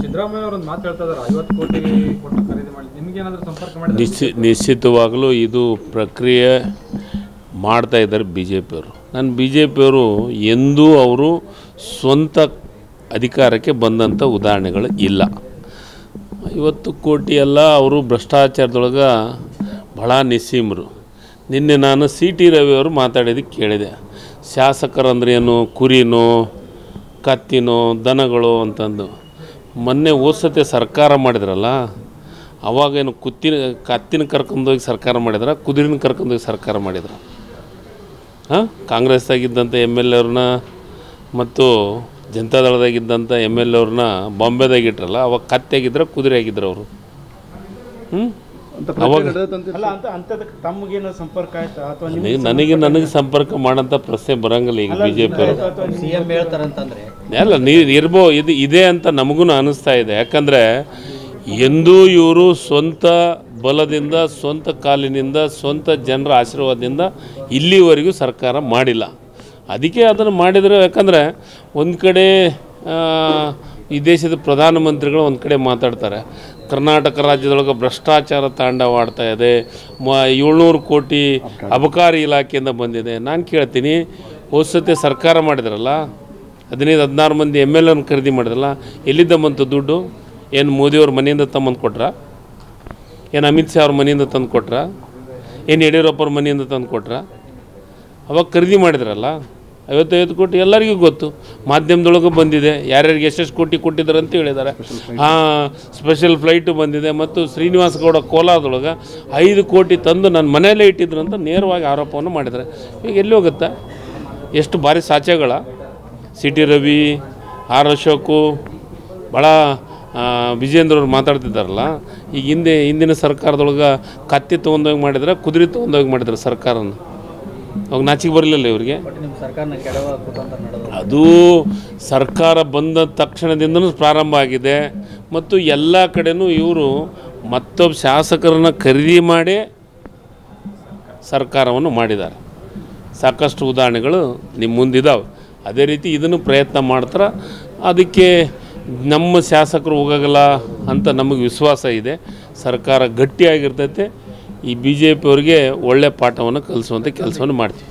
ಸಿದ್ದರಾಮಯ್ಯ ಅವರು ಮಾತು ಹೇಳ್ತಾ ಇದ್ದಾರೆ 50 ಕೋಟಿ ಕೊಟ್ಟು ಖರೀದಿ ಮಾಡಿ ನಿಮಗೆ ಏನಾದರೂ ಸಂಪರ್ಕ ಮಾಡಿ ನಿಶ್ಚಿತವಾಗಲೂ ಇದು ಪ್ರಕ್ರಿಯೆ ಮಾಡ್ತಾ ಇದ್ದಾರೆ ಬಿ ಜೆ ಪಿಯವರು. ನಾನು ಬಿ ಜೆ ಪಿಯವರು ಎಂದೂ ಅವರು ಸ್ವಂತ ಅಧಿಕಾರಕ್ಕೆ ಬಂದಂಥ ಉದಾಹರಣೆಗಳು ಇಲ್ಲ. 50 ಕೋಟಿ ಎಲ್ಲ ಅವರು ಭ್ರಷ್ಟಾಚಾರದೊಳಗೆ ಭಾಳ ನಿಸ್ಸೀಮರು. ನಿನ್ನೆ ನಾನು ಸಿ ಟಿ ರವಿಯವರು ಮಾತಾಡಿದ್ದಕ್ಕೆ ಕೇಳಿದೆ, ಶಾಸಕರಂದ್ರೇನು ಕುರಿನೋ ಕತ್ತಿನೋ ದನಗಳು ಅಂತಂದು. ಮೊನ್ನೆ ಓದ್ಸತೆ ಸರ್ಕಾರ ಮಾಡಿದ್ರಲ್ಲ, ಅವಾಗೇನು ಕತ್ತಿನ ಕರ್ಕೊಂಡೋಗಿ ಸರ್ಕಾರ ಮಾಡಿದ್ರೆ, ಕುದುರೆನ ಕರ್ಕೊಂಡೋಗಿ ಸರ್ಕಾರ ಮಾಡಿದ್ರು. ಹಾಂ, ಕಾಂಗ್ರೆಸ್ದಾಗಿದ್ದಂಥ ಎಮ್ ಎಲ್ ಎವ್ರನ್ನ ಮತ್ತು ಜನತಾದಳದಾಗಿದ್ದಂಥ ಎಮ್ ಎಲ್ ಎವ್ರನ್ನ ಬಾಂಬೆದಾಗಿಟ್ರಲ್ಲ, ಅವಾಗ ಕತ್ತೆಯಾಗಿದ್ರೆ ಕುದುರೆ ಆಗಿದ್ರು ಅವರು. ನನಗೆ ಸಂಪರ್ಕ ಮಾಡೋಂಥ ಪ್ರಶ್ನೆ ಬರೋಂಗಿಲ್ಲ ಈಗ ಬಿ ಜೆ ಪಿ ಅಲ್ಲ. ಇರ್ಬೋದು, ಇದೆ ಅಂತ ನಮಗೂ ಅನ್ನಿಸ್ತಾ ಇದೆ. ಯಾಕಂದರೆ ಎಂದೂ ಇವರು ಸ್ವಂತ ಬಲದಿಂದ, ಸ್ವಂತ ಕಾಲಿನಿಂದ, ಸ್ವಂತ ಜನರ ಆಶೀರ್ವಾದದಿಂದ ಇಲ್ಲಿವರೆಗೂ ಸರ್ಕಾರ ಮಾಡಿಲ್ಲ. ಅದಕ್ಕೆ ಅದನ್ನು ಮಾಡಿದರೆ, ಯಾಕಂದರೆ ಒಂದು ಕಡೆ ಈ ದೇಶದ ಪ್ರಧಾನಮಂತ್ರಿಗಳು ಒಂದು ಕಡೆ ಮಾತಾಡ್ತಾರೆ, ಕರ್ನಾಟಕ ರಾಜ್ಯದೊಳಗೆ ಭ್ರಷ್ಟಾಚಾರ ತಾಂಡವಾಡ್ತಾ ಇದೆ, 700 ಕೋಟಿ ಅಬಕಾರಿ ಇಲಾಖೆಯಿಂದ ಬಂದಿದೆ. ನಾನು ಕೇಳ್ತೀನಿ, ಹೋದ್ಸತಿ ಸರ್ಕಾರ ಮಾಡಿದ್ರಲ್ಲ, 15-16 ಮಂದಿ ಎಮ್ ಎಲ್ ಎನ ಖರೀದಿ ಮಾಡಿದ್ರಲ್ಲ, ಎಲ್ಲಿದ್ದ ಬಂತು ದುಡ್ಡು? ಏನು ಮೋದಿಯವ್ರ ಮನೆಯಿಂದ ತಮ್ಮಂದು ಕೊಟ್ರಾ? ಏನು ಅಮಿತ್ ಶಾ ಅವ್ರ ಮನೆಯಿಂದ ತಂದು ಕೊಟ್ರಾ? ಏನು ಯಡಿಯೂರಪ್ಪವ್ರ ಮನೆಯಿಂದ ತಂದು ಕೊಟ್ರಾ? ಅವಾಗ ಖರೀದಿ ಮಾಡಿದ್ರಲ್ಲ 55 ಕೋಟಿ. ಎಲ್ಲರಿಗೂ ಗೊತ್ತು, ಮಾಧ್ಯಮದೊಳಗೂ ಬಂದಿದೆ, ಯಾರ್ಯಾರಿಗೆ ಎಷ್ಟೆಷ್ಟು ಕೋಟಿ ಕೊಟ್ಟಿದ್ದಾರೆ ಅಂತ ಹೇಳಿದ್ದಾರೆ. ಸ್ಪೆಷಲ್ ಫ್ಲೈಟು ಬಂದಿದೆ. ಮತ್ತು ಶ್ರೀನಿವಾಸ ಗೌಡ ಕೋಲಾರದೊಳಗೆ 5 ಕೋಟಿ ತಂದು ನನ್ನ ಮನೆಯಲ್ಲೇ ಇಟ್ಟಿದ್ರು ಅಂತ ನೇರವಾಗಿ ಆರೋಪವನ್ನು ಮಾಡಿದ್ದಾರೆ. ಈಗ ಎಲ್ಲಿ ಹೋಗುತ್ತಾ? ಎಷ್ಟು ಭಾರಿ ಸಾಚೆಗಳ C T Ravi, R Ashok, ಭಾಳ ವಿಜೇಂದ್ರವ್ರು ಮಾತಾಡ್ತಿದ್ದಾರಲ್ಲ. ಈಗ ಹಿಂದಿನ ಸರ್ಕಾರದೊಳಗೆ ಕತ್ತಿ ತೊಗೊಂಡೋಗಿ ಮಾಡಿದ್ರೆ, ಕುದುರೆ ತೊಗೊಂಡೋಗಿ ಮಾಡಿದ್ರೆ ಸರ್ಕಾರನ. ಅವಾಗ ನಾಚಿಕೆ ಬರಲಿಲ್ಲ ಇವರಿಗೆ. ಅದು ಸರ್ಕಾರ ಬಂದ ತಕ್ಷಣದಿಂದನೂ ಪ್ರಾರಂಭ ಆಗಿದೆ. ಮತ್ತು ಎಲ್ಲ ಕಡೆಯೂ ಇವರು ಮತ್ತೊಬ್ಬ ಶಾಸಕರನ್ನು ಖರೀದಿ ಮಾಡಿ ಸರ್ಕಾರವನ್ನು ಮಾಡಿದ್ದಾರೆ. ಸಾಕಷ್ಟು ಉದಾಹರಣೆಗಳು ನಿಮ್ಮ ಮುಂದಿದ್ದಾವೆ. ಅದೇ ರೀತಿ ಇದನ್ನು ಪ್ರಯತ್ನ ಮಾಡ್ತಾರೆ. ಅದಕ್ಕೆ ನಮ್ಮ ಶಾಸಕರು ಹೋಗಲ್ಲ ಅಂತ ನಮಗೆ ವಿಶ್ವಾಸ ಇದೆ. ಸರ್ಕಾರ ಗಟ್ಟಿಯಾಗಿರ್ತೈತೆ. ಈ ಬಿ ಜೆ ಪಿಯವ್ರಿಗೆ ಒಳ್ಳೆಯ ಪಾಠವನ್ನು ಕಲಿಸುವಂಥ ಕೆಲಸವನ್ನು ಮಾಡ್ತೀವಿ.